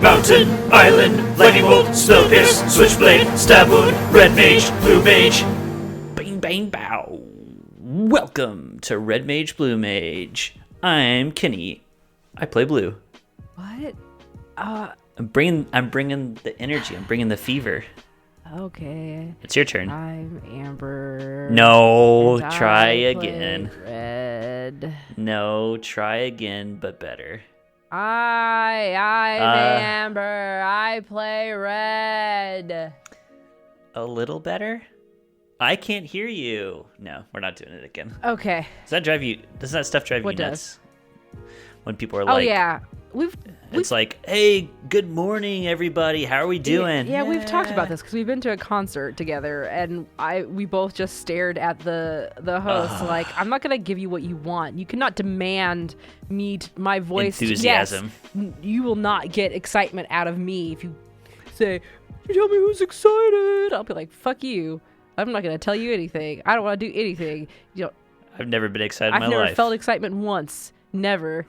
Mountain, Island, Lightning Bolt, Spell Pierce, Switchblade, Stab Wound, Red Mage, Blue Mage. Bang, bang, bow. Welcome to Red Mage, Blue Mage. I'm Kenny. I play blue. What? I'm bringing the energy. I'm bringing the fever. Okay. It's your turn. I'm Amber. No, and try I again. play Red. No, try again, but better. I'm Amber. I play Red. A little better? I can't hear you. No, we're not doing it again. Okay. Does that stuff drive you What nuts? When people are Oh like, yeah, it's like, hey, good morning, everybody. How are we doing? Yeah, we've talked about this because we've been to a concert together, and we both just stared at the host like, I'm not gonna give you what you want. You cannot demand my voice. Enthusiasm. Yes, you will not get excitement out of me if you say, "You tell me who's excited." I'll be like, "Fuck you. I'm not gonna tell you anything. I don't want to do anything." I've never been excited in my life. I've never felt excitement once. Never.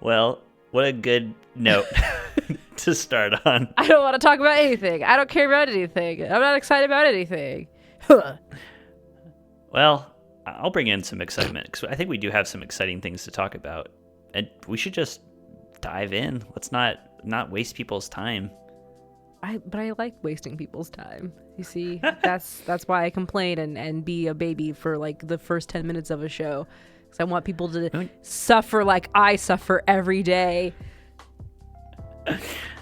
Well, what a good note to start on. I don't want to talk about anything. I don't care about anything. I'm not excited about anything. Well, I'll bring in some excitement because I think we do have some exciting things to talk about, and we should just dive in. Let's not waste people's time. But I like wasting people's time. You see, that's why I complain and be a baby for like the first 10 minutes of a show. Because I want people to suffer like I suffer every day. I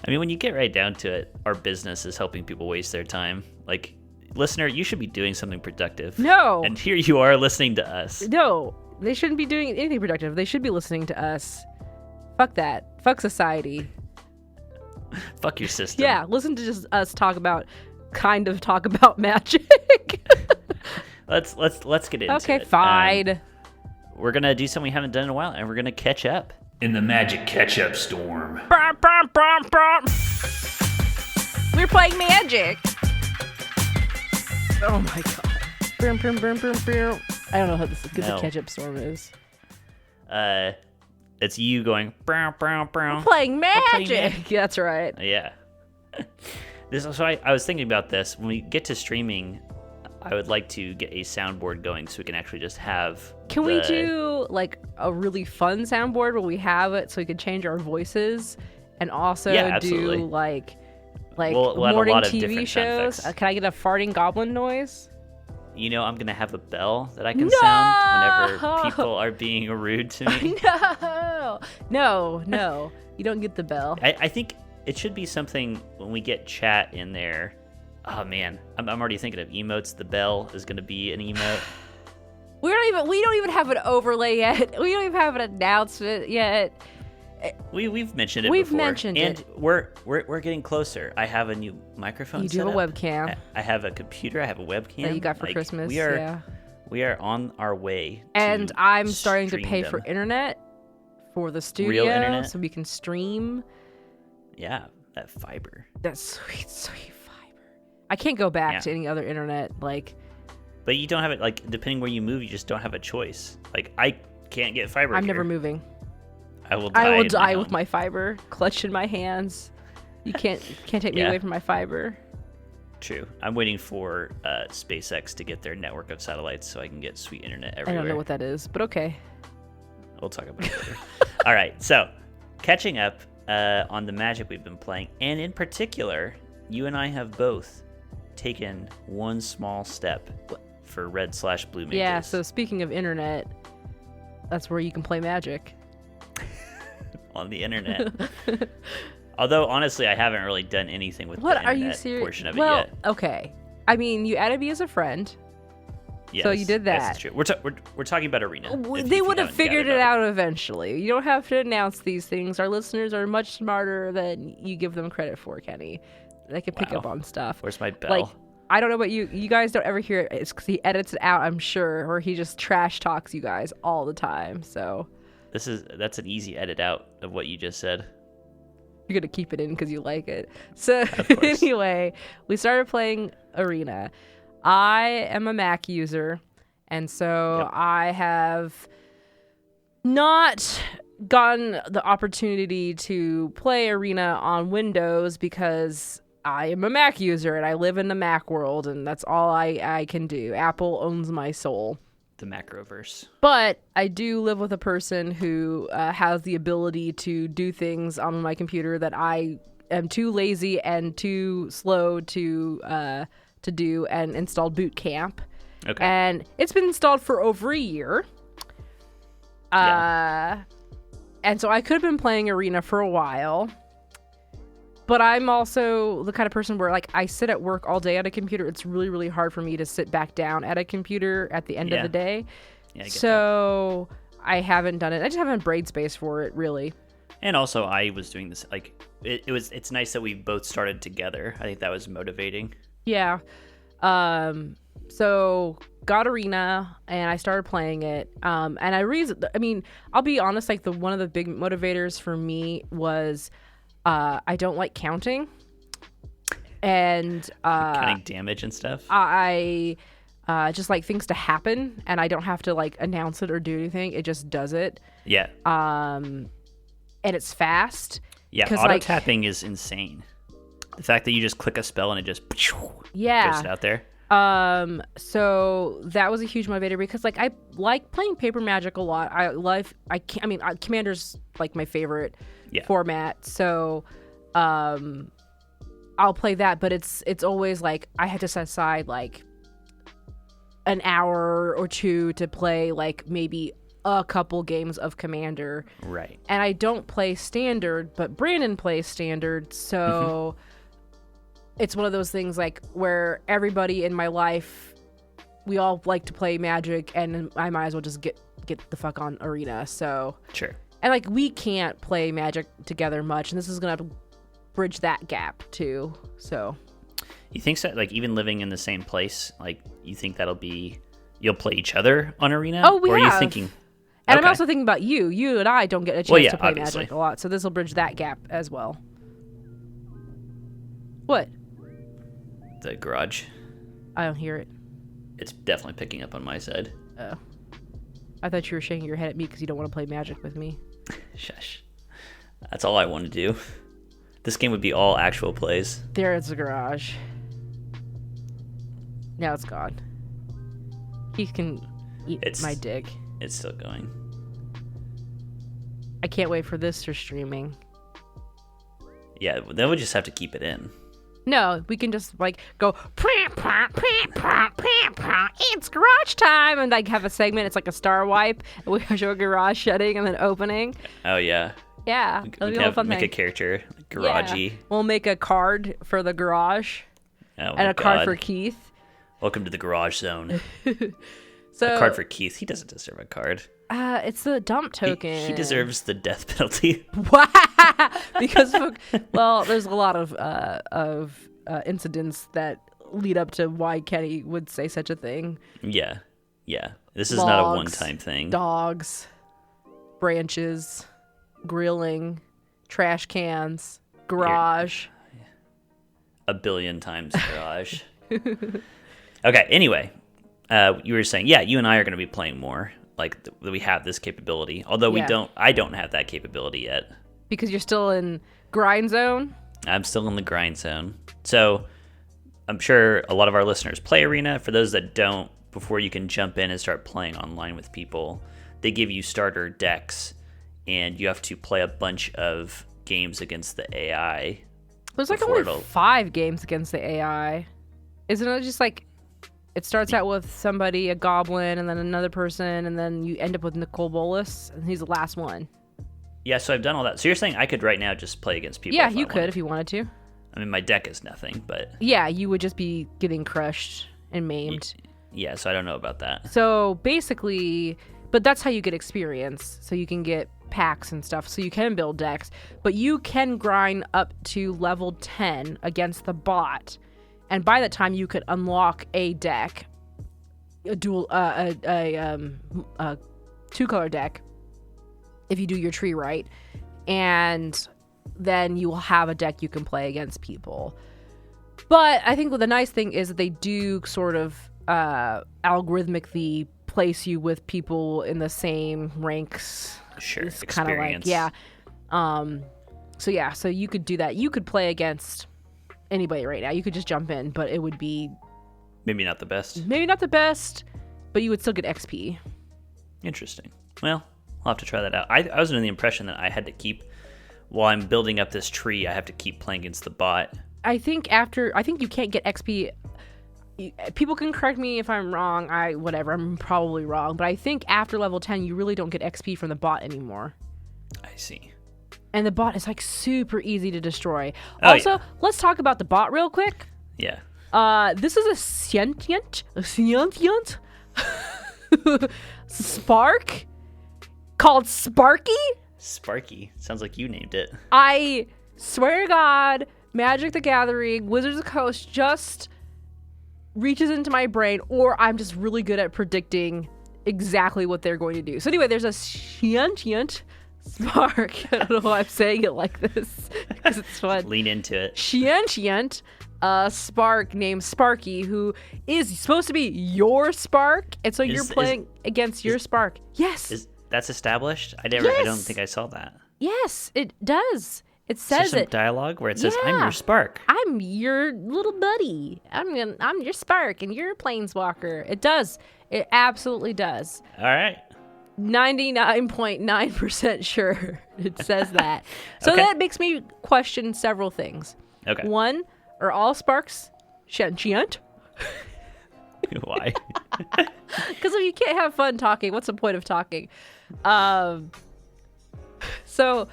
mean, when you get right down to it, our business is helping people waste their time. Like, listener, you should be doing something productive. No. And here you are listening to us. No, they shouldn't be doing anything productive. They should be listening to us. Fuck that. Fuck society. Fuck your system. Yeah, listen to just us talk about magic. Let's get into it. Okay, fine. We're gonna do something we haven't done in a while, and we're gonna catch up. In the magic catch-up storm. We're playing magic. Oh my god. I don't know how this good the catch-up storm is. It's you going. We're playing magic. That's right. Yeah. So I was thinking about this. When we get to streaming, I would like to get a soundboard going so we can actually just have. Can we do like a really fun soundboard where we have it so we could change our voices and also do like we'll morning have a lot of TV different shows? sound effects. Can I get a farting goblin noise? You know, I'm gonna have a bell that I can sound whenever people are being rude to me. No, you don't get the bell. I think it should be something when we get chat in there. Oh man, I'm already thinking of emotes. The bell is gonna be an emote. We don't even have an overlay yet. We don't even have an announcement yet. We've mentioned it We've before. mentioned and it. we're getting closer. I have a new microphone. You do have a webcam. I have a computer. I have a webcam that you got for Christmas. We are on our way. And I'm starting to pay them. for internet for the studio, Real internet? so we can stream. Yeah, that fiber. That sweet fiber. I can't go back to any other internet. But you don't have it. Like, depending where you move, you just don't have a choice. Like, I can't get fiber. I'm never moving. I will die with my fiber clutched in my hands. You can't take me away from my fiber. True. I'm waiting for SpaceX to get their network of satellites so I can get sweet internet everywhere. I don't know what that is, but okay. We'll talk about it later. All right. So, catching up on the magic we've been playing, and in particular, you and I have both taken one small step for red/blue mages. Yeah. So speaking of internet, that's where you can play magic. On the internet. Although, honestly, I haven't really done anything with the internet portion of it yet. Okay. I mean, you added me as a friend. Yes, so you did that. That's true. We're talking about Arena. They would have figured it out eventually. You don't have to announce these things. Our listeners are much smarter than you give them credit for, Kenny. They can pick up on stuff. Where's my bell? Like, I don't know about you. You guys don't ever hear it. It's because he edits it out, I'm sure, or he just trash talks you guys all the time. So that's an easy edit out of what you just said. You're gonna keep it in because you like it. So anyway, we started playing Arena. I am a Mac user, and so I have not gotten the opportunity to play Arena on Windows because I am a Mac user and I live in the Mac world, and that's all I can do. Apple owns my soul. The Macroverse. But I do live with a person who has the ability to do things on my computer that I am too lazy and too slow to do, and installed Boot Camp. Okay. And it's been installed for over a year. And so I could have been playing Arena for a while. But I'm also the kind of person where, like, I sit at work all day at a computer. It's really, really hard for me to sit back down at a computer at the end of the day. Yeah, I get so that. I haven't done it. I just haven't brain space for it, really. And also, I was doing this, like, it's nice that we both started together. I think that was motivating. Yeah. So got Arena and I started playing it. And I'll be honest, like, one of the big motivators for me was I don't like counting. And counting damage and stuff. I just like things to happen, and I don't have to like announce it or do anything. It just does it. Yeah. And it's fast. Yeah, auto tapping is insane. The fact that you just click a spell and it just goes out there. So that was a huge motivator because, like, I like playing Paper Magic a lot. Commander's like my favorite format. So, I'll play that, but it's always like I had to set aside like an hour or two to play like maybe a couple games of Commander. Right. And I don't play Standard, but Brandon plays Standard, so it's one of those things like where everybody in my life, we all like to play Magic, and I might as well just get the fuck on Arena. So sure. And like we can't play Magic together much, and this is gonna have to bridge that gap too. So you think so? Like, even living in the same place, like, you think you'll play each other on Arena? Oh, we have. Or are you thinking? And I'm also thinking about you. You and I don't get a chance to play obviously. Magic a lot, so this will bridge that gap as well. What? The garage. I don't hear it. It's definitely picking up on my side. Oh. I thought you were shaking your head at me because you don't want to play Magic with me. Shush. That's all I want to do. This game would be all actual plays. There's the garage. Now it's gone. He can eat my dick. It's still going. I can't wait for this for streaming. Yeah, then we just have to keep it in. No, we can just like go it's garage time, and like have a segment. It's like a star wipe. And we show a garage shutting and then opening. Oh yeah. Yeah, we can make a character, garagey. Yeah. We'll make a card for the garage, and a card for Keith. Welcome to the garage zone. So, a card for Keith. He doesn't deserve a card. It's the dump token. He deserves the death penalty. Because there's a lot of incidents that lead up to why Kenny would say such a thing. Yeah. This is not a one-time thing. Dogs, branches, grilling, trash cans, garage. A billion times garage. Okay. Anyway, you were saying, you and I are going to be playing more. Like we have this capability, although I don't have that capability yet. Because you're still in grind zone? I'm still in the grind zone. So I'm sure a lot of our listeners play Arena. For those that don't, before you can jump in and start playing online with people, they give you starter decks, and you have to play a bunch of games against the AI. There's like only 5 games against the AI. Isn't it just like... It starts out with somebody, a goblin, and then another person, and then you end up with Nicole Bolas, and he's the last one. Yeah, so I've done all that. So you're saying I could right now just play against people? Yeah, you could if you wanted to. I mean, my deck is nothing, but... Yeah, you would just be getting crushed and maimed. Yeah, so I don't know about that. So basically, but that's how you get experience. So you can get packs and stuff, so you can build decks. But you can grind up to level 10 against the bot. And by that time, you could unlock a deck, a 2-color deck, if you do your tree right. And then you will have a deck you can play against people. But I think the nice thing is that they do sort of algorithmically place you with people in the same ranks Sure, It's kind of like, experience. yeah. So you could do that. You could play against anybody right now. You could just jump in, but it would be Maybe not the best. maybe not the best, but you would still get XP. Interesting. Well, I'll have to try that out. I was under the impression that I had to keep, while I'm building up this tree, I have to keep playing against the bot. I think you can't get XP. People can correct me if I'm wrong. I'm probably wrong, but I think after level 10, you really don't get XP from the bot anymore. I see. And the bot is like super easy to destroy. Oh, Also, yeah. let's talk about the bot real quick. Yeah. This is a sentient spark called Sparky. Sparky. Sounds like you named it. I swear to God, Magic the Gathering, Wizards of the Coast just reaches into my brain, or I'm just really good at predicting exactly what they're going to do. So anyway, there's a Shentient spark. I don't know why I'm saying it like this because it's fun. Lean into it. Shentient spark named Sparky, who is supposed to be your spark, and so you're playing against your spark. Yes. That's established? I don't think I saw that. Yes, it does. It Is there says some it. dialogue where it says, I'm Yeah. your spark? I'm your little buddy. I'm your spark, and you're a planeswalker. It does. It absolutely does. All right. 99.9% sure it says that. So Okay. that makes me question several things. Okay. One, are all sparks sentient? Why? Because if you can't have fun talking, what's the point of talking? So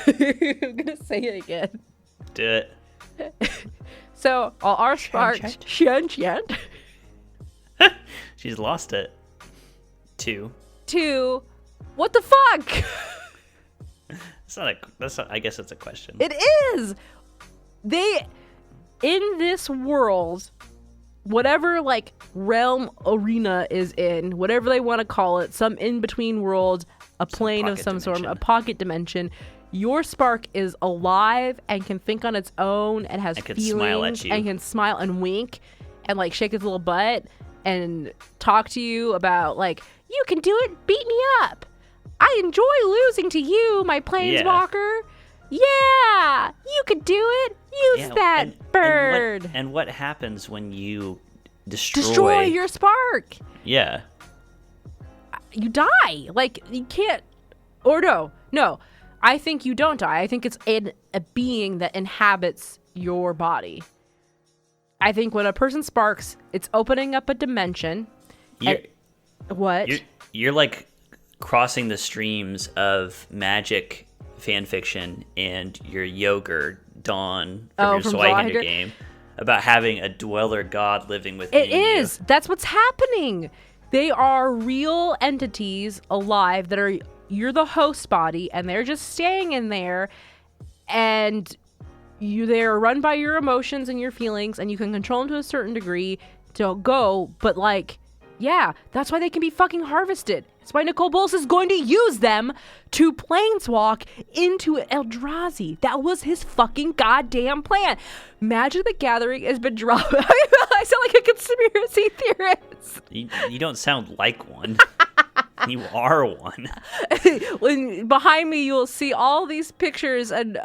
I'm gonna say it again. Do it. So all our sparks sentient. She's lost it. 2. To what the fuck? I guess it's a question. It is. They in this world, whatever like realm arena is in, whatever they want to call it, some in between world, a plane of pocket some sort, a dimension. pocket dimension. Your spark is alive and can think on its own and has And can feelings smile at you. and can smile and wink and like shake its little butt and talk to you about like, you can do it, beat me up. I enjoy losing to you, my planeswalker. Yeah, you could do it. Use that bird. And what happens when you destroy... Destroy your spark. Yeah. You die. Like, you can't... Or no. I think you don't die. I think it's a being that inhabits your body. I think when a person sparks, it's opening up a dimension. What? You're like crossing the streams of magic fan fiction and your yogurt Dawn from your from Zweihander Zweihander? game about having a dweller god living within It is. That's what's happening. They are real entities alive that are, you're the host body, and they're just staying in there, and they're run by your emotions and your feelings, and you can control them to a certain degree to go, but like, yeah, that's why they can be fucking harvested. That's why Nicole Bolas is going to use them to planeswalk into Eldrazi. That was his fucking goddamn plan. Magic the Gathering has been dropped. I sound like a conspiracy theorist. You don't sound like one. You are one. When behind me you'll see all these pictures and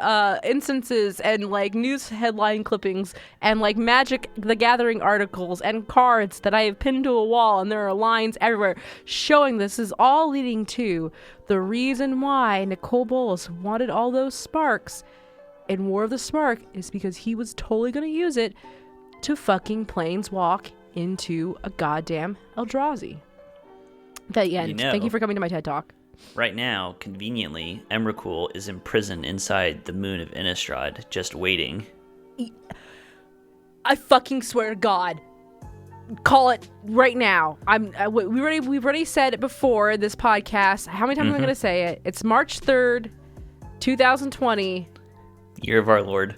instances and like news headline clippings and like Magic the Gathering articles and cards that I have pinned to a wall, and there are lines everywhere showing this is all leading to the reason why Nicole Bolas wanted all those sparks in War of the Spark is because he was totally going to use it to fucking planeswalk into a goddamn Eldrazi. The end. Thank you for coming to my TED Talk. Right now, conveniently, Emrakul is imprisoned inside the moon of Innistrad, just waiting. I fucking swear to God. Call it right now. We've already said it before this podcast. How many times am I going to say it? It's March 3rd, 2020. Year of our Lord.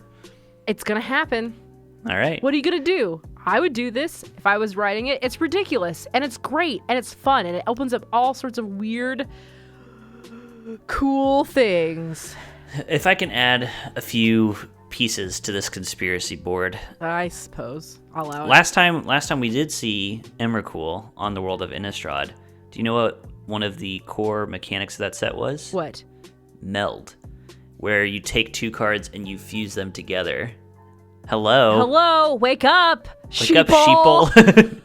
It's going to happen. All right. What are you going to do? I would do this if I was writing it. It's ridiculous, and it's great, and it's fun, and it opens up all sorts of weird, cool things. If I can add a few pieces to this conspiracy board. I suppose. I'll allow it. Last time we did see Emrakul on the world of Innistrad. Do you know what one of the core mechanics of that set was? What? Meld, where you take 2 cards and you fuse them together. Hello? Hello, wake up, Wake up, Sheeple.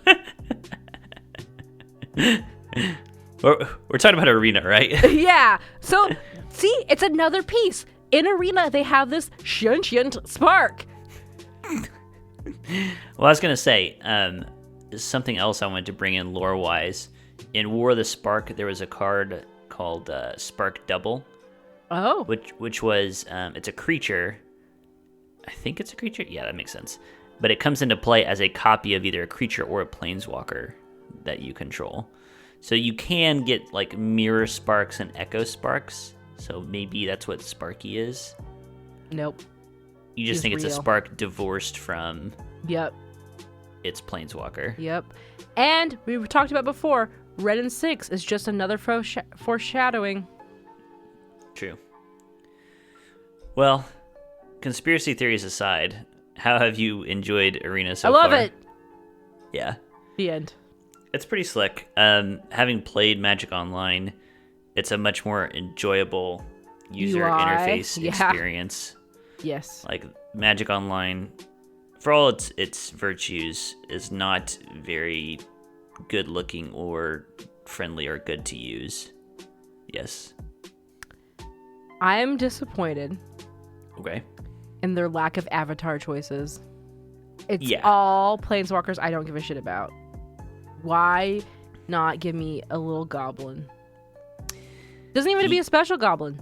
We're talking about Arena, right? Yeah. So, see, it's another piece. In Arena, they have this Shentient spark. Well, I was going to say, something else I wanted to bring in lore-wise. In War of the Spark, there was a card called Spark Double. Oh. Which was, it's a creature. I think it's a creature? Yeah, that makes sense. But it comes into play as a copy of either a creature or a planeswalker that you control. So you can get, like, mirror sparks and echo sparks. So maybe that's what Sparky is. Nope. You just think it's a spark divorced from Yep. its planeswalker. Yep. And we talked about before, Red and 6 is just another foreshadowing. True. Well, conspiracy theories aside, how have you enjoyed Arena so far? I love it. Yeah. The end. It's pretty slick. Having played Magic Online, it's a much more enjoyable user UI, interface yeah. experience. Yes. Like, Magic Online, for all its virtues, is not very good looking or friendly or good to use. Yes. I'm disappointed Okay. in their lack of avatar choices. It's Yeah. all planeswalkers I don't give a shit about. Why not give me a little goblin? Doesn't even have to be a special goblin.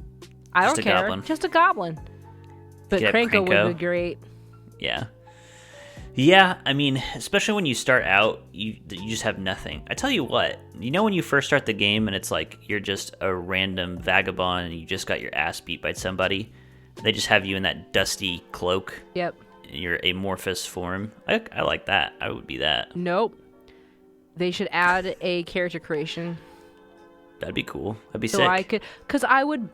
I Just don't a care. goblin. Just a goblin. But Get Kranko Kranko. would be great. Yeah. Yeah, I mean, especially when you start out, you just have nothing. I tell you what, you know when you first start the game and it's like you're just a random vagabond and you just got your ass beat by somebody, they just have you in that dusty cloak, Yep. in your amorphous form. I like that. I would be that. Nope. They should add a character creation. That'd be cool. That'd be So sick. I could, because I would,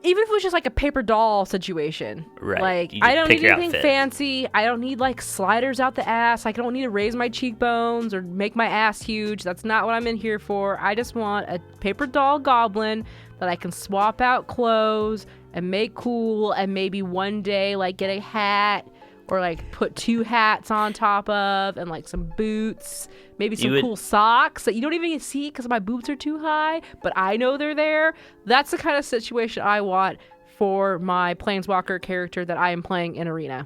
even if it was just like a paper doll situation. Right. Like, You just I don't pick need your anything outfit. fancy. I don't need like sliders out the ass. I don't need to raise my cheekbones or make my ass huge. That's not what I'm in here for. I just want a paper doll goblin that I can swap out clothes and make cool and maybe one day like get a hat or like put 2 hats on top of and like some boots, maybe some cool socks that you don't even see because my boots are too high, but I know they're there. That's the kind of situation I want for my planeswalker character that I am playing in Arena.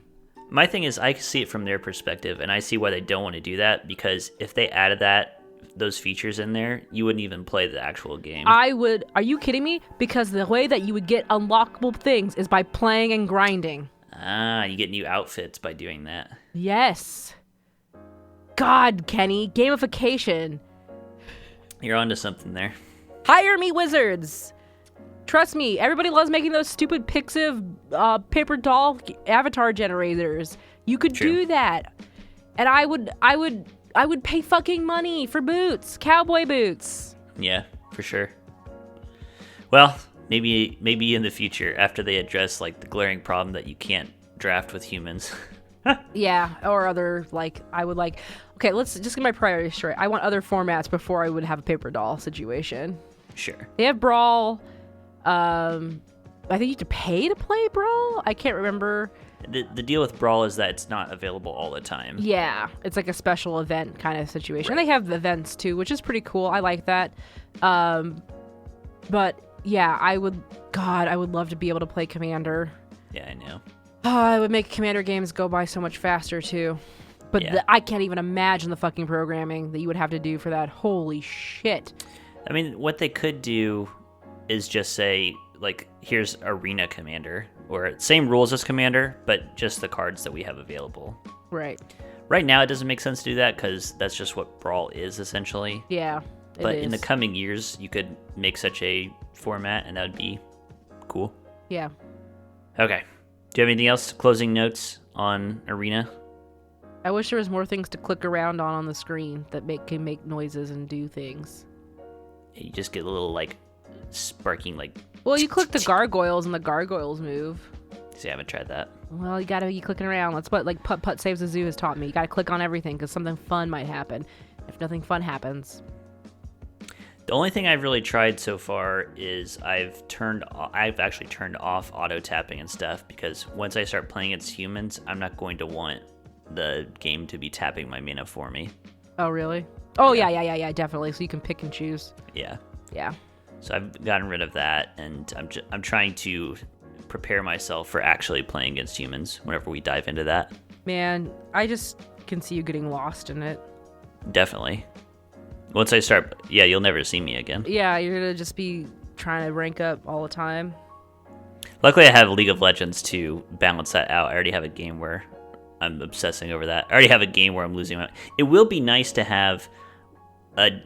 My thing is, I see it from their perspective, and I see why they don't want to do that, because if they added those features in there, you wouldn't even play the actual game. I would. Are you kidding me? Because the way that you would get unlockable things is by playing and grinding. Ah, you get new outfits by doing that. Yes. God, Kenny, gamification. You're onto something there. Hire me, wizards. Trust me, everybody loves making those stupid Pixiv paper doll avatar generators. You could True. do that, and I would pay fucking money for boots, cowboy boots. Yeah, for sure. Well, maybe in the future, after they address like the glaring problem that you can't draft with humans. Yeah, or other like I would like. Okay, let's just get my priorities straight. I want other formats before I would have a paper doll situation. Sure. They have Brawl. I think you have to pay to play Brawl. I can't remember. The deal with Brawl is that it's not available all the time. Yeah, it's like a special event kind of situation. Right. They have events too, which is pretty cool. I like that. But yeah, I would love to be able to play Commander. Yeah, I know. Oh, it would make Commander games go by so much faster too. But Yeah. I can't even imagine the fucking programming that you would have to do for that. Holy shit. I mean, what they could do is just say, like, here's Arena Commander, or same rules as Commander, but just the cards that we have available. Right. Right now, it doesn't make sense to do that because that's just what Brawl is, essentially. Yeah. But in the coming years, you could make such a format, and that would be cool. Yeah. Okay. Do you have anything else? Closing notes on Arena? I wish there was more things to click around on the screen that can make noises and do things. You just get a little, like, sparking, like... Well, you click the gargoyles and the gargoyles move. See, I haven't tried that. Well, you gotta be clicking around. That's what like Putt Putt Saves the Zoo has taught me. You gotta click on everything because something fun might happen. If nothing fun happens. The only thing I've really tried so far is I've actually turned off auto tapping and stuff, because once I start playing against humans, I'm not going to want the game to be tapping my mana for me. Oh, really? Oh, yeah, definitely. So you can pick and choose. Yeah. Yeah. So I've gotten rid of that, and I'm trying to prepare myself for actually playing against humans whenever we dive into that. Man, I just can see you getting lost in it. Definitely. Once I start, you'll never see me again. Yeah, you're gonna just be trying to rank up all the time. Luckily, I have League of Legends to balance that out. I already have a game where I'm obsessing over that. I already have a game where I'm losing. It will be nice to have an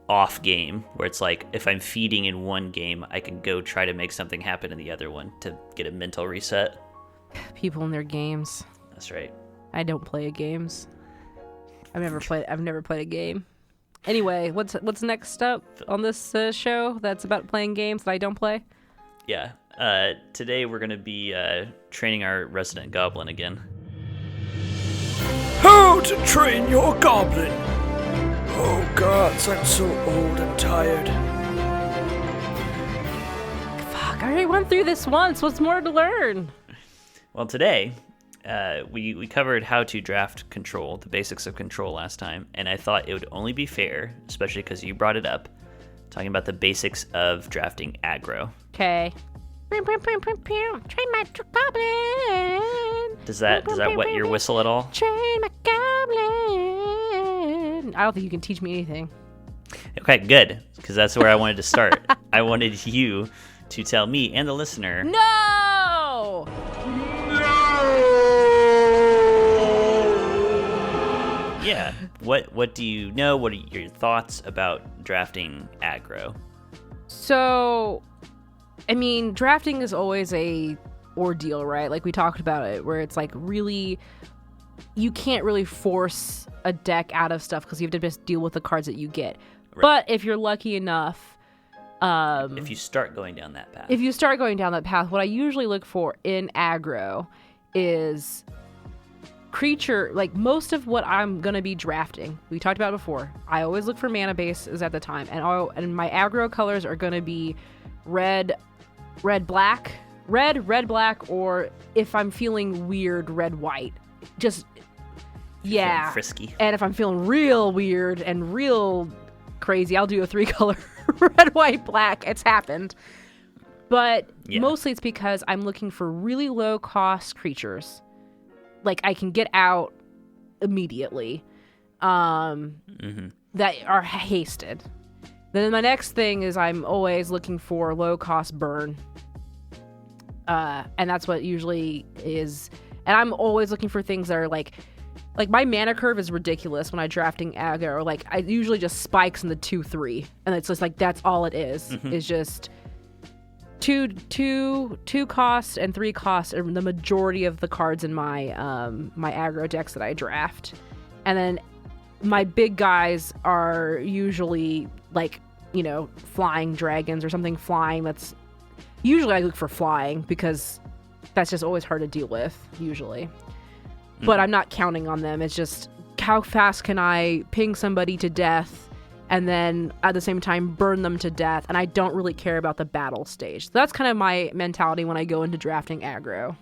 off game where it's like, if I'm feeding in one game, I can go try to make something happen in the other one to get a mental reset. People in their games. That's right. I don't play games. I've never played a game. Anyway, what's next up on this show that's about playing games that I don't play? Yeah. Today we're going to be training our resident goblin again. How to train your goblin. Oh gods, I'm so old and tired. Fuck, I already went through this once. What's more to learn? Well, today we covered how to draft control, the basics of control last time, and I thought it would only be fair, especially because you brought it up, talking about the basics of drafting aggro. Okay. Train my goblin. Does that wet your whistle at all? Train my goblin. I don't think you can teach me anything. Okay, good, because that's where I wanted to start. I wanted you to tell me and the listener. No! Yeah. What do you know? What are your thoughts about drafting aggro? So, I mean, drafting is always a ordeal, right? Like we talked about it, where it's like really, you can't really force a deck out of stuff because you have to just deal with the cards that you get. Right. But if you're lucky enough, if you start going down that path, what I usually look for in aggro is creature, like most of what I'm gonna be drafting, we talked about it before, I always look for mana bases at the time, and my aggro colors are gonna be red, black, or if I'm feeling weird, red, white. Just yeah, frisky. And if I'm feeling real weird and real crazy, I'll do a 3-color red, white, black. It's happened. But mostly it's because I'm looking for really low cost creatures. Like I can get out immediately. That are hasted. Then my next thing is I'm always looking for low cost burn. And that's what usually is. And I'm always looking for things that are like my mana curve is ridiculous when I'm drafting aggro. Like I usually just spikes in the 2-3, and it's just like that's all it is. Is just two costs and 3 costs are the majority of the cards in my my aggro decks that I draft. And then my big guys are usually like, you know, flying dragons or something flying. That's usually I look for flying because that's just always hard to deal with usually. But I'm not counting on them. It's just how fast can I ping somebody to death and then at the same time burn them to death, and I don't really care about the battle stage. So that's kind of my mentality when I go into drafting aggro.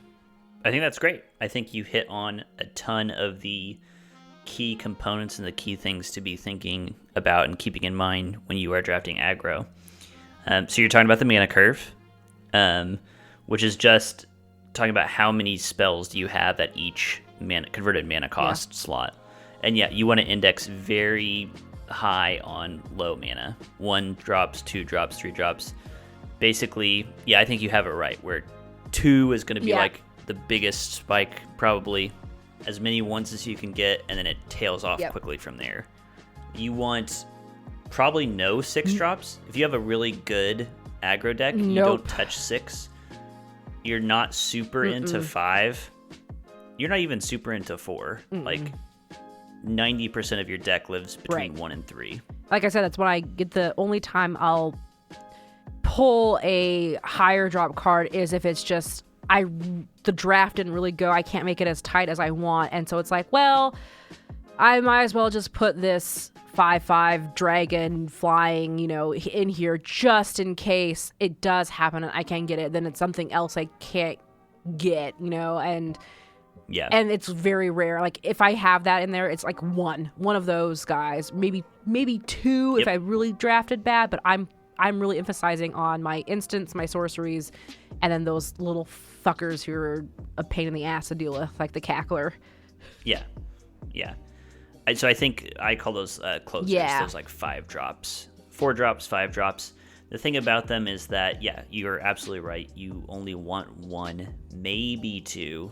I think that's great. I think you hit on a ton of the key components and the key things to be thinking about and keeping in mind when you are drafting aggro. So you're talking about the mana curve, which is just talking about how many spells do you have at each converted mana cost slot. And you want to index very high on low mana. 1 drops, 2 drops, 3 drops. Basically, I think you have it right, where 2 is going to be like the biggest spike, probably as many ones as you can get, and then it tails off quickly from there. You want probably no 6 drops. If you have a really good aggro deck, you don't touch 6. You're not super into 5. You're not even super into 4. Like 90% of your deck lives between 1 and 3. Like I said, that's when I get the only time I'll pull a higher drop card is if it's just the draft didn't really go. I can't make it as tight as I want, and so it's like, well, I might as well just put this 5/5 dragon flying, in here just in case it does happen and I can get it. Then it's something else I can't get, and Yeah. and it's very rare. Like if I have that in there, it's like one of those guys, maybe two if I really drafted bad. But I'm really emphasizing on my instants, my sorceries, and then those little fuckers who are a pain in the ass to deal with, like the cackler. Yeah. So I think I call those closers. Yeah. Those like 5 drops, 4 drops, 5 drops. The thing about them is that you're absolutely right. You only want 1, maybe 2,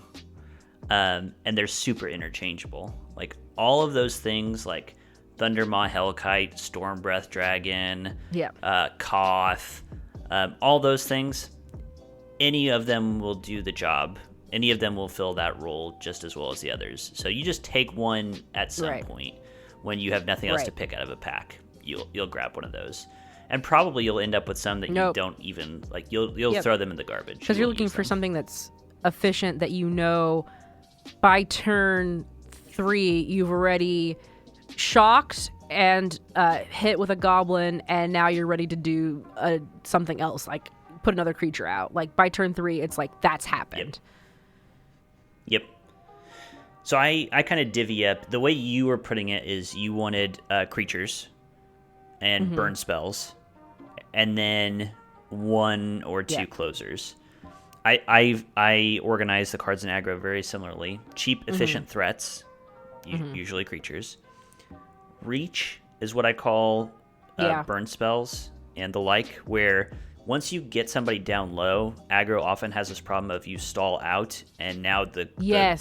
and they're super interchangeable. Like all of those things, like Thundermaw, Hellkite, Stormbreath Dragon, Koth, all those things. Any of them will do the job. Any of them will fill that role just as well as the others. So you just take one at some point when you have nothing else to pick out of a pack. You'll grab one of those, and probably you'll end up with some that you don't even like. You'll throw them in the garbage because you're looking for something that's efficient that by turn 3 you've already shocked and hit with a goblin, and now you're ready to do something else, like put another creature out. Like by turn 3, it's like that's happened. Yep. So I kind of divvy up. The way you were putting it is you wanted creatures and burn spells, and then 1 or 2 closers. I organize the cards in aggro very similarly. Cheap, efficient threats, usually creatures. Reach is what I call burn spells and the like, where once you get somebody down low, aggro often has this problem of you stall out, and now the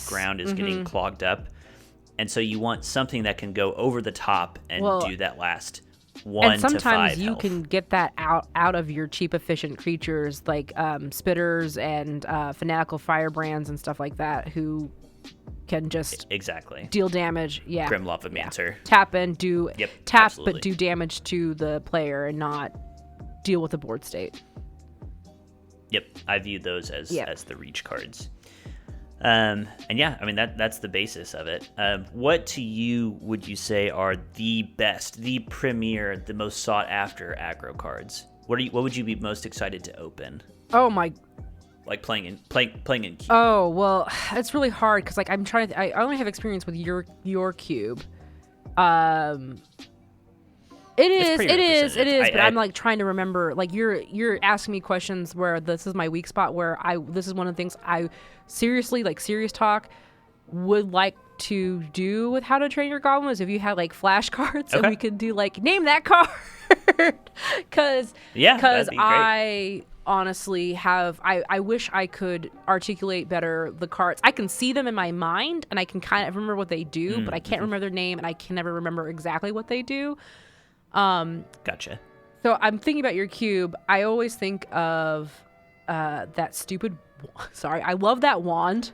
ground is getting clogged up. And so you want something that can go over the top and do that last 1 to 5 And sometimes you health. can get that out of your cheap, efficient creatures, like spitters and fanatical firebrands and stuff like that, who can just deal damage. Yeah. Grim Lavamancer. Tap and do absolutely. but do damage to the player and not deal with the board state. Yep, I view those as the reach cards. And that's the basis of it. What to you would you say are the best, the premier, the most sought after aggro cards? What would you be most excited to open? Oh my! Like playing in cube. Oh well, it's really hard because like I only have experience with your cube. It is, but I'm like trying to remember. Like you're asking me questions where this is my weak spot. Where this is one of the things I seriously, like serious talk, would like to do with How to Train Your Goblin is if you had like flashcards and we could do like name that card. Because I honestly I wish I could articulate better the cards. I can see them in my mind and I can kind of remember what they do, but I can't remember their name and I can never remember exactly what they do. Gotcha. So I'm thinking about your cube. I always think of that stupid. Sorry, I love that wand.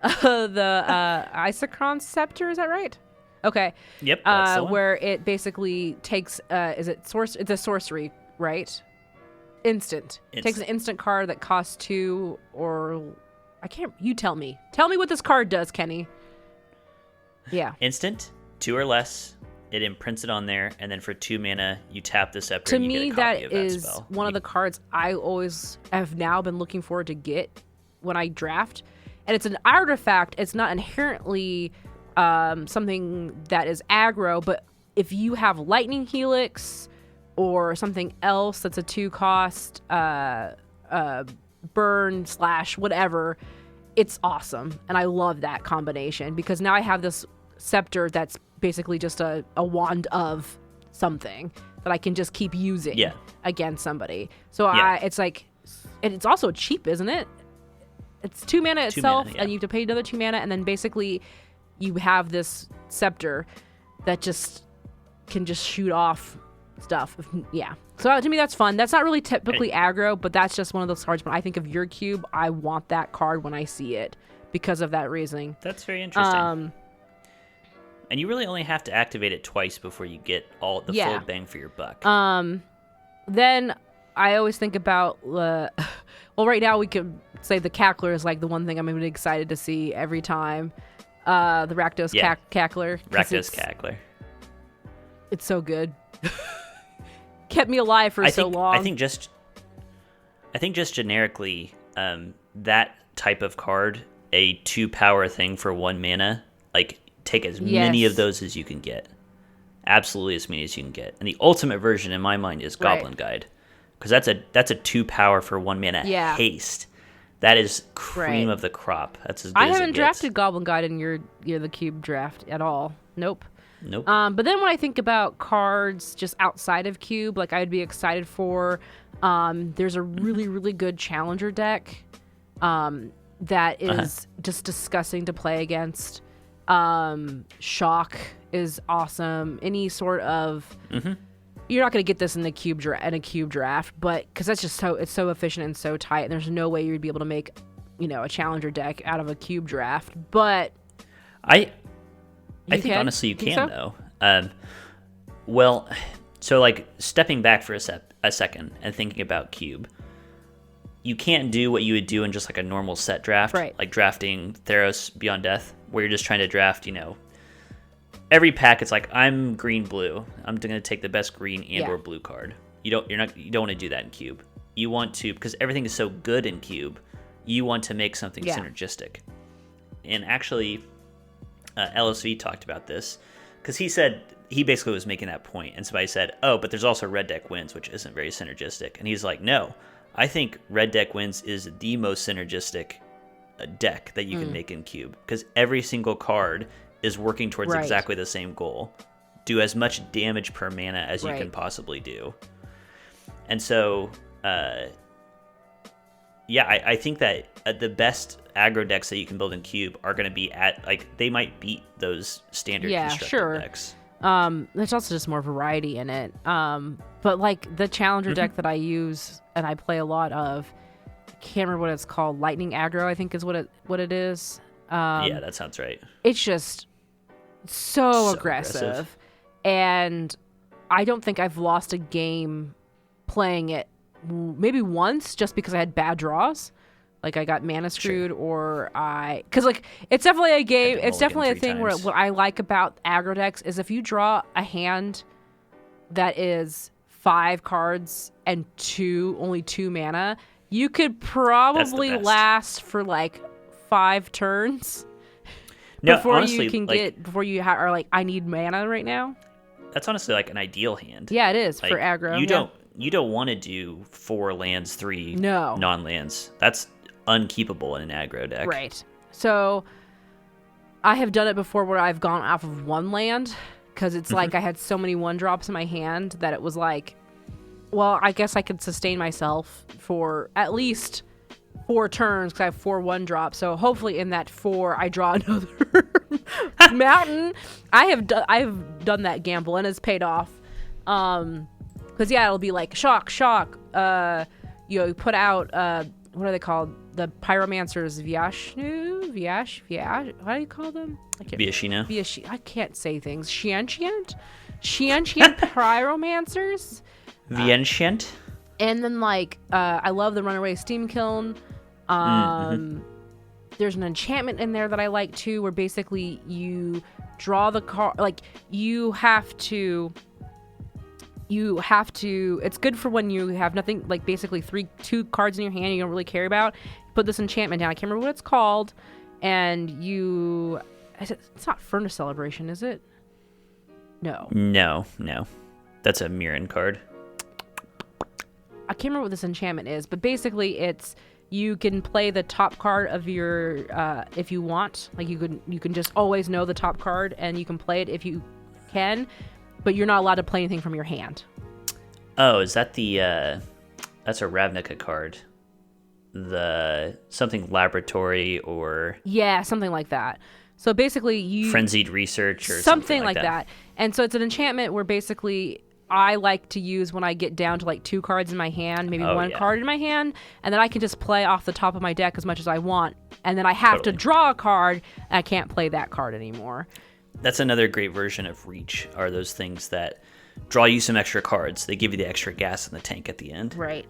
The Isochron Scepter. Is that right? Okay. Yep. That's the one. Where it basically takes. Is it source? It's a sorcery, right? Instant. Takes an instant card that costs 2 or I can't. You tell me. Tell me what this card does, Kenny. Yeah. Instant, 2 or less. It imprints it on there, and then for 2 mana, you tap the scepter. To and you me, get a copy that of that is spell. one of the cards I always have now been looking forward to get when I draft. And it's an artifact. It's not inherently something that is aggro, but if you have Lightning Helix or something else that's a 2-cost burn / whatever, it's awesome. And I love that combination because now I have this scepter that's basically just a wand of something that I can just keep using against somebody. So it's like, and it's also cheap, isn't it? It's 2 mana itself, and you have to pay another 2 mana, and then basically you have this scepter that just can just shoot off stuff. Yeah. So to me, that's fun. That's not really typically aggro, but that's just one of those cards. When I think of your cube, I want that card when I see it because of that reasoning. That's very interesting. And you really only have to activate it twice before you get all the full bang for your buck. Then I always think about, well, right now we could say the cackler is like the one thing I'm really excited to see every time. The Rakdos Yeah. Cackler. 'cause Rakdos Cackler. It's so good. Kept me alive for so long. I think just generically, that type of card, a 2-power thing for 1 mana, like take as many of those as you can get. Absolutely as many as you can get. And the ultimate version in my mind is Goblin Guide. Because that's a 2-power for 1 mana haste. That is cream of the crop. That's as good as it gets. I haven't drafted Goblin Guide in your the cube draft at all. Nope. But then when I think about cards just outside of cube, like I'd be excited for, there's a really, really good challenger deck that is just disgusting to play against. Shock is awesome. Any sort of you're not going to get this in the cube draft, but because that's just it's so efficient and so tight, and there's no way you'd be able to make a challenger deck out of a cube draft. But I think honestly you can though. Well, so like stepping back for a second and thinking about cube, you can't do what you would do in just like a normal set draft, like drafting Theros Beyond Death, where you're just trying to draft, every pack. It's like I'm green-blue. I'm going to take the best green and/or blue card. You don't want to do that in cube. You want to, because everything is so good in cube, you want to make something synergistic. And actually, LSV talked about this because he basically was making that point, and somebody said, "Oh, but there's also Red Deck Wins, which isn't very synergistic." And he's like, "No, I think Red Deck Wins is the most synergistic deck that you can make in cube because every single card is working towards exactly the same goal. Do as much damage per mana as you can possibly do." And so, I think that the best aggro decks that you can build in cube are going to be they might beat those standard constructed decks. There's also just more variety in it. But like the challenger deck that I use and I play a lot of, I can't remember what it's called. Lightning aggro, I think is what it is. Yeah, that sounds right. It's just so aggressive. And I don't think I've lost a game playing it, maybe once, just because I had bad draws. Like I got mana screwed, or because like it's definitely a game. It's definitely a thing where what I like about aggro decks is if you draw a hand that is 5 cards and only 2 mana, you could probably last for like 5 turns before honestly, you can are like, I need mana right now. That's honestly like an ideal hand. Yeah, it is for aggro. You don't want to do 4 lands, 3 non-lands. That's unkeepable in an aggro deck. Right. So I have done it before where I've gone off of 1 land because it's like I had so many 1-drops in my hand that it was like, well, I guess I could sustain myself for at least 4 turns because I have 4 1-drops. So hopefully in that 4 I draw another mountain. I've done that gamble and it's paid off. Because it'll be like shock. You put out what are they called? The pyromancers, Viash. What do you call them? Viashino. I can't say things. Shentient pyromancers. Vienshient. And then I love the Runaway Steam Kiln. There's an enchantment in there that I like too, where basically you draw the card. Like you have to. It's good for when you have nothing, like basically 2 cards in your hand you don't really care about. Put this enchantment down. I can't remember what it's called. And it's not Furnace Celebration, is it? No. No. That's a Mirren card. I can't remember what this enchantment is, but basically it's you can play the top card of your if you want. Like you can just always know the top card and you can play it if you can. But you're not allowed to play anything from your hand. Oh, is that that's a Ravnica card? The something laboratory or... Yeah, something like that. So basically Frenzied Research or something like that. And so it's an enchantment where basically I like to use when I get down to like 2 cards in my hand, maybe 1 card in my hand, and then I can just play off the top of my deck as much as I want. And then I have to draw a card, and I can't play that card anymore. That's another great version of Reach, are those things that draw you some extra cards. They give you the extra gas in the tank at the end. Right.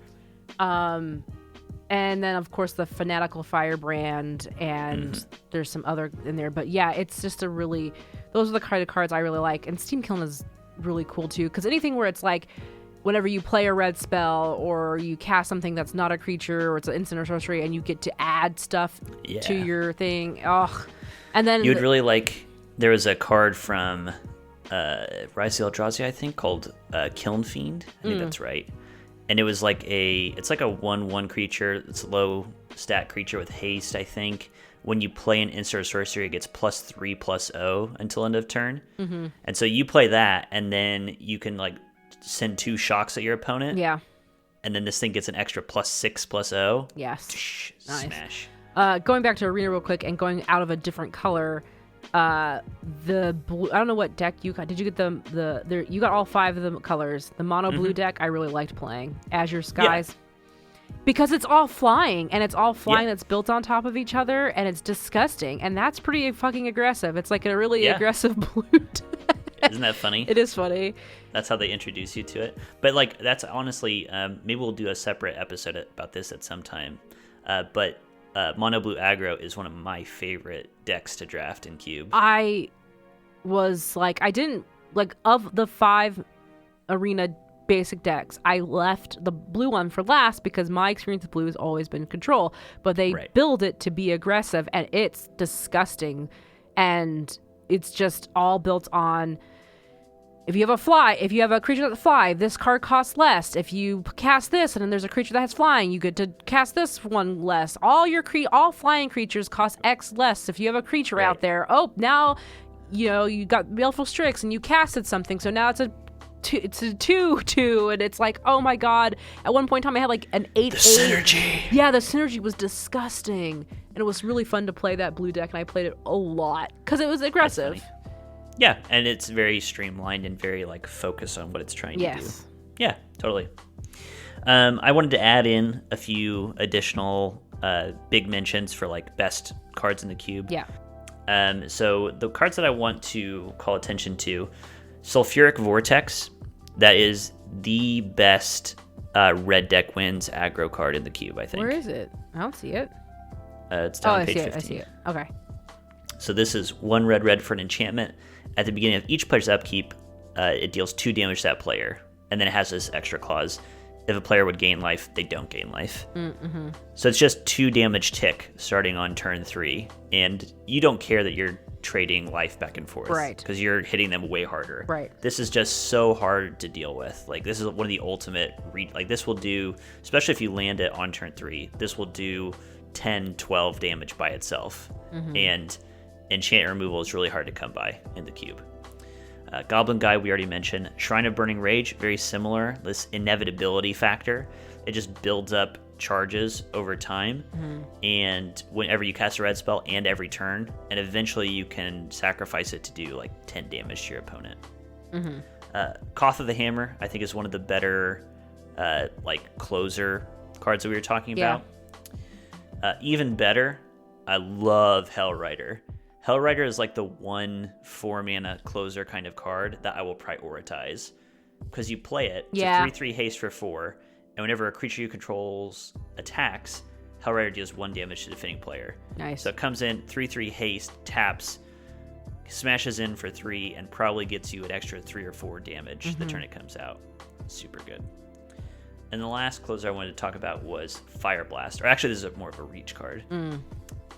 And then, of course, the Fanatical Firebrand, and there's some other in there. But yeah, it's just those are the kind of cards I really like. And Steam Kiln is really cool too, because anything where it's like, whenever you play a red spell or you cast something that's not a creature or it's an instant or sorcery, and you get to add stuff to your thing. And then you'd really like. There was a card from Rise of Eldrazi, I think, called Kiln Fiend. I think that's right. And it was like it's like a 1/1 creature. It's a low stat creature with haste, I think. When you play an instant or sorcery, it gets +3/+0 until end of turn. And so you play that, and then you can like send 2 shocks at your opponent. Yeah. And then this thing gets an extra +6/+0. Yes. Nice. Smash. Going back to Arena real quick and going out of a different color. The blue, I don't know what deck you got. Did you get you got all 5 of the colors. The mono blue deck I really liked playing. Azure Skies. Because it's all flying, and it's all flying that's built on top of each other, and it's disgusting, and that's pretty fucking aggressive. It's like a really aggressive blue deck. Isn't that funny? It is funny. That's how they introduce you to it. But like, that's honestly, maybe we'll do a separate episode about this at some time. But Mono Blue Aggro is one of my favorite decks to draft in Cube. I was like, I didn't, like, of the 5 Arena basic decks, I left the blue one for last because my experience with blue has always been control. But they build it to be aggressive, and it's disgusting. And it's just all built on, if you have a creature that fly, this card costs less. If you cast this and then there's a creature that has flying, you get to cast this one less. All flying creatures cost X less. If you have a creature out there, now you got Baleful Strix and you casted something, so now it's a 2/2, and it's like, oh my god. At one point in time I had like an 8/8. The synergy. Yeah, the synergy was disgusting. And it was really fun to play that blue deck, and I played it a lot because it was aggressive. Yeah, and it's very streamlined and very like focused on what it's trying to do. Yeah, totally. I wanted to add in a few additional big mentions for like best cards in the cube. Yeah. So the cards that I want to call attention to, Sulfuric Vortex. That is the best red deck wins aggro card in the cube, I think. Where is it? I don't see it. It's down on page 15. I see it. Okay. So this is 1 red for an enchantment. At the beginning of each player's upkeep, it deals 2 damage to that player. And then it has this extra clause. If a player would gain life, they don't gain life. Mm-hmm. So it's just 2 damage tick starting on turn 3. And you don't care that you're trading life back and forth. Right. Because you're hitting them way harder. Right. This is just so hard to deal with. Like, this is one of the ultimate... this will do... Especially if you land it on turn 3. This will do 10, 12 damage by itself. Mm-hmm. And enchant removal is really hard to come by in the cube. Goblin Guy, we already mentioned. Shrine of Burning Rage, very similar. This inevitability factor. It just builds up charges over time. Mm-hmm. And whenever you cast a red spell and every turn, and eventually you can sacrifice it to do like 10 damage to your opponent. Mm-hmm. Koth of the Hammer, I think, is one of the better closer cards that we were talking about. Even better, I love Hellrider. Hellrider is like the 1 4-mana closer kind of card that I will prioritize. Because you play it, it's a 3/3 haste for 4, and whenever a creature you controls attacks, Hellrider deals 1 damage to the defending player. Nice. So it comes in, 3/3 haste, taps, smashes in for 3, and probably gets you an extra 3 or 4 damage the turn it comes out. Super good. And the last closer I wanted to talk about was Fire Blast. Or actually, this is more of a reach card.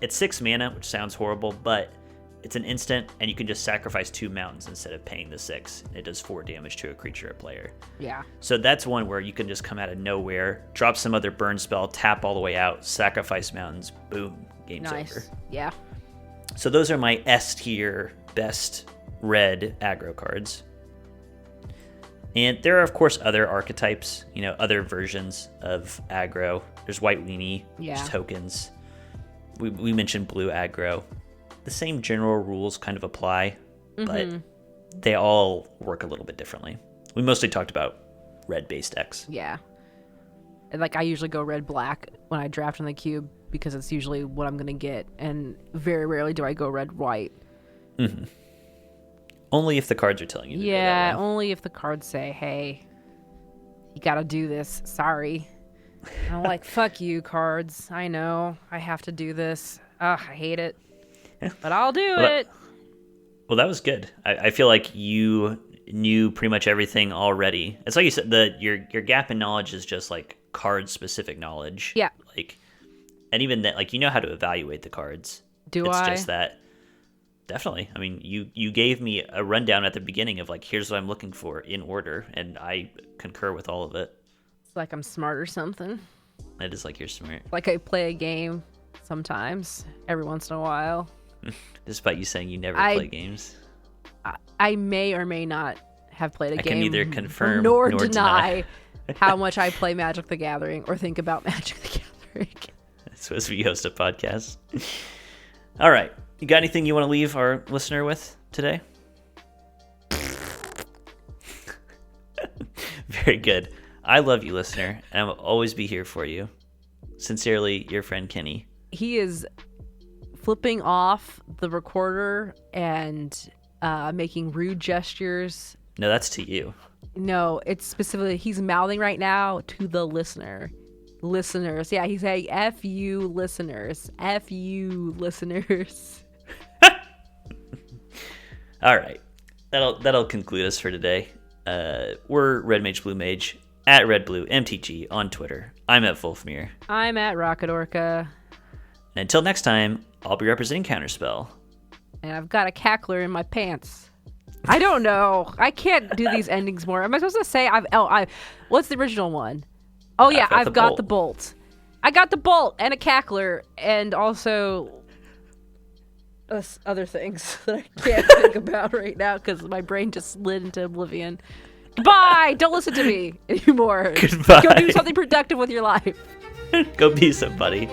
It's 6 mana, which sounds horrible, but it's an instant, and you can just sacrifice 2 mountains instead of paying the 6. It does 4 damage to a creature or player. Yeah. So that's one where you can just come out of nowhere, drop some other burn spell, tap all the way out, sacrifice mountains, boom, game's over. Yeah. So those are my S tier best red aggro cards. And there are, of course, other archetypes, other versions of aggro. There's White Weenie, there's tokens. We mentioned blue aggro. The same general rules kind of apply, but they all work a little bit differently. We mostly talked about red-based decks. Yeah. And I usually go red-black when I draft in the cube because it's usually what I'm going to get, and very rarely do I go red-white. Mm-hmm. Only if the cards are telling you to go that way. Only if the cards say, hey, you got to do this. Sorry. I'm like, fuck you, cards. I know. I have to do this. Ugh, I hate it. But I'll do it. Well, that was good. I feel like you knew pretty much everything already. It's like you said, your gap in knowledge is just like card-specific knowledge. Yeah. Like, and even that, like, you know how to evaluate the cards. Do I? It's just that. Definitely. I mean, you gave me a rundown at the beginning of like, here's what I'm looking for in order, and I concur with all of it. It's like I'm smart or something. It is like you're smart. Like I play a game sometimes, every once in a while. Despite you saying you never play games. I may or may not have played a game. I can neither confirm nor deny how much I play Magic the Gathering or think about Magic the Gathering. It's supposed to be host a podcast. All right. You got anything you want to leave our listener with today? Very good. I love you, listener, and I will always be here for you. Sincerely, your friend Kenny. He is flipping off the recorder and making rude gestures. No, that's to you. No, it's specifically, he's mouthing right now to the listeners. Yeah, he's saying, F you listeners. F you listeners. All right. That'll conclude us for today. We're Red Mage Blue Mage at Red Blue MTG on Twitter. I'm at Wolfmere. I'm at Rocket Orca. And until next time, I'll be representing Counterspell. And I've got a cackler in my pants. I don't know. I can't do these endings more. Am I supposed to say what's the original one? Oh yeah, I've got the bolt. I got the bolt and a cackler and also other things that I can't think about right now because my brain just slid into oblivion. Goodbye! Don't listen to me anymore. Goodbye. Go do something productive with your life. Go be somebody.